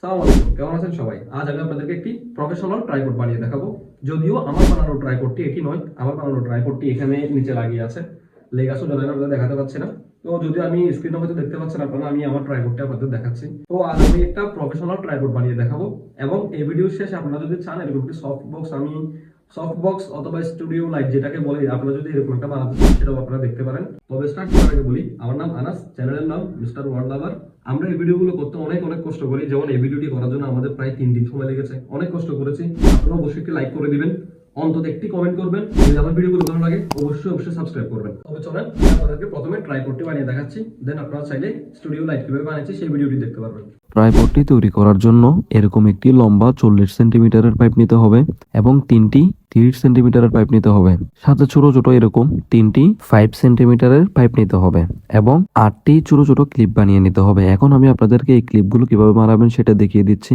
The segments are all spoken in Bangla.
সালাম আলাইকুম, কেমন আছেন সবাই? আজ আমি আপনাদেরকে একটি প্রফেশনাল ট্রাইপড বানিয়ে দেখাবো। যদিও আমার বানানো ট্রাইপডটি এটি নয়, আমার বানানো ট্রাইপডটি এখানে নিচে লাগিয়ে আছে, লেগ আসলে জন্য আপনাদের দেখাতে পাচ্ছি না। তো যদিও আমি স্ক্রিনে হয়তো দেখতে পাচ্ছেন আপনারা, আমি আমার ট্রাইপডটা আপনাদের দেখাচ্ছি। তো আজ আমি একটা প্রফেশনাল ট্রাইপড বানিয়ে দেখাবো, এবং এই ভিডিও শেষে আপনারা যদি চান এরকম একটি সফট বক্স অথবা স্টুডিও লাইট যেটাকে বলে, আপনারা যদি এরকম একটা বানাতে চান সেটাও আপনারা দেখতে পারেন। তবে স্টার্ট করার আগে বলি, আমার নাম আনাস, চ্যানেলের নাম মিস্টার ওয়ার্ল্ড লাভার। আমরা এই ভিডিওগুলো করতে অনেক অনেক কষ্ট করি, যেমন এই ভিডিওটি করার জন্য আমাদের প্রায় 3 দিন সময় লেগেছে, অনেক কষ্ট করেছি। আপনারা অবশ্যই একটি লাইক করে দিবেন, অন্তত একটি কমেন্ট করবেন, যদি আমার ভিডিওগুলো ভালো লাগে অবশ্যই সাবস্ক্রাইব করবেন। তবে চলেন আপনাদেরকে প্রথমে ট্রাইপডটি বানিয়ে দেখাচ্ছি, দেন আপনারা চাইলে স্টুডিও লাইট কিভাবে বানিয়েছি সেই ভিডিওটি দেখতে পারবেন। ট্রাইপডটি তৈরি করার জন্য এরকম একটি লম্বা 40 সেন্টিমিটারের পাইপ নিতে হবে এবং 3টি 30 সেন্টিমিটারের পাইপ নিতে হবে। সাথে ছোট ছোট এরকম 3টি 5 সেন্টিমিটারের পাইপ নিতে হবে এবং 8টি ছোট ছোট ক্লিপ বানিয়ে নিতে হবে। এখন আমি আপনাদেরকে এই ক্লিপগুলো কিভাবে বানাবেন সেটা দেখিয়ে দিচ্ছি।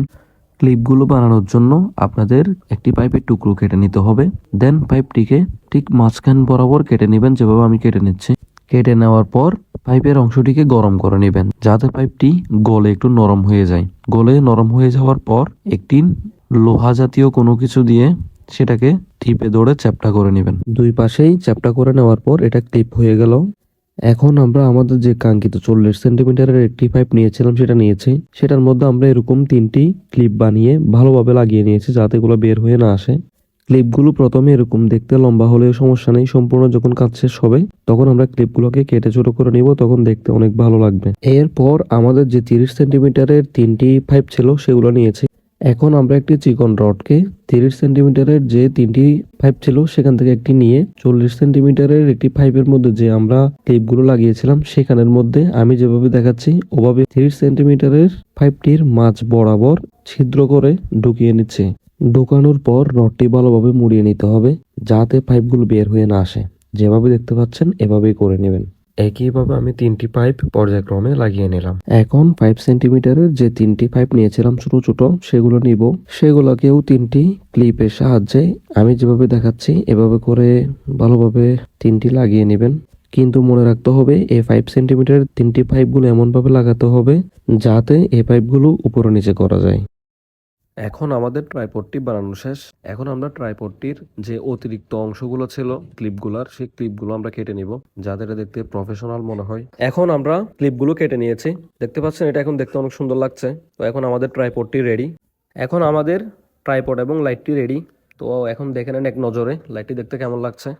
ক্লিপগুলো বানানোর জন্য আপনাদের একটি পাইপের টুকরো কেটে নিতে হবে, দেন পাইপটিকে ঠিক মাঝখান বরাবর কেটে নেবেন, যেভাবে আমি কেটে নিচ্ছি। কেটে নেওয়ার পর পাইপের অংশটিকে গরম করে নেবেন, যাতে পাইপটি গলে একটু নরম হয়ে যায়। গলে নরম হয়ে যাওয়ার পর একটি লোহা জাতীয় কোনো কিছু দিয়ে সেটাকে টিপে ধরে চ্যাপ্টা করে নেবেন। দুই পাশেই চ্যাপ্টা করে নেওয়ার পর এটা ক্লিপ হয়ে গেল। এখন আমরা আমাদের যে কাঙ্ক্ষিত 40 সেন্টিমিটারের একটি পাইপ নিয়েছিলাম সেটা নিয়েছি। সেটার মধ্যে আমরা এরকম 3টি ক্লিপ বানিয়ে ভালোভাবে লাগিয়ে নিয়েছি, যাতে এগুলো বের হয়ে না আসে। ক্লিপগুলো প্রথমে এরকম দেখতে লম্বা হলেও সমস্যা নেই, সম্পূর্ণ যখন কাজ শেষ হবে তখন আমরা ক্লিপগুলোকে কেটে ছোট করে নিব, তখন দেখতে অনেক ভালো লাগবে। এরপর আমাদের যে 30 সেন্টিমিটারের 3টি পাইপ ছিল সেগুলো নিয়েছি। এখন আমরা একটি চিকন রডকে 30 সেন্টিমিটারের যে 3টি পাইপ ছিল সেখান থেকে একটি নিয়ে 40 সেন্টিমিটারের একটি পাইপের মধ্যে যে আমরা ক্লিপগুলো লাগিয়েছিলাম সেখানের মধ্যে আমি যেভাবে দেখাচ্ছি ওভাবে 30 সেন্টিমিটারের পাইপটির মাঝ বরাবর ছিদ্র করে ঢুকিয়ে নিচ্ছে। ঢোকানোর পর রডটি ভালোভাবে মুড়িয়ে নিতে হবে, যাতে পাইপগুলো বের হয়ে না আসে। যেভাবে দেখতে পাচ্ছেন এভাবেই করে নেবেন। একইভাবে আমি 3টি পাইপ পর্যায়ক্রমে লাগিয়ে নিলাম। এখন 5 সেন্টিমিটারের যে 3টি পাইপ নিয়েছিলাম ছোট ছোট, সেগুলো নিব। সেগুলোকেও 3টি ক্লিপের সাহায্যে আমি যেভাবে দেখাচ্ছি এভাবে করে ভালোভাবে 3টি লাগিয়ে নেবেন। কিন্তু মনে রাখতে হবে এই 5 সেন্টিমিটারের 3টি পাইপগুলো এমনভাবে লাগাতে হবে যাতে এই পাইপগুলো উপরে নিচে করা যায়। এখন আমাদের ট্রাইপডটি বানানো শেষ। এখন আমরা ট্রাইপডটির যে অতিরিক্ত অংশগুলো ছিল ক্লিপগুলার, সেই ক্লিপগুলো আমরা কেটে নিব, যাতে এটা দেখতে প্রফেশনাল মনে হয়। এখন আমরা ক্লিপগুলো কেটে নিয়েছি, দেখতে পাচ্ছেন এটা এখন দেখতে অনেক সুন্দর লাগছে। তো এখন আমাদের ট্রাইপডটি রেডি। এখন আমাদের ট্রাইপড এবং লাইটটি রেডি। তো এখন দেখে নেন এক নজরে লাইটটি দেখতে কেমন লাগছে।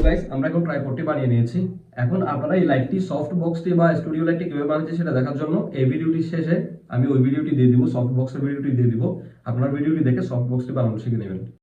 গাইস, আমরা এখন ট্রাইপডটি বানিয়ে নিয়েছি। এখন আপনারা এই লাইটটি, সফট বক্সটি বা স্টুডিও লাইটটি কিভাবে বানাচ্ছি সেটা দেখার জন্য এই ভিডিওটির শেষে আমি ওই ভিডিওটি দিয়ে দিব, সফট বক্সের ভিডিওটি দিয়ে দিব। আপনার ভিডিওটি দেখে সফট বক্সটি বানানো শিখে নেবেন।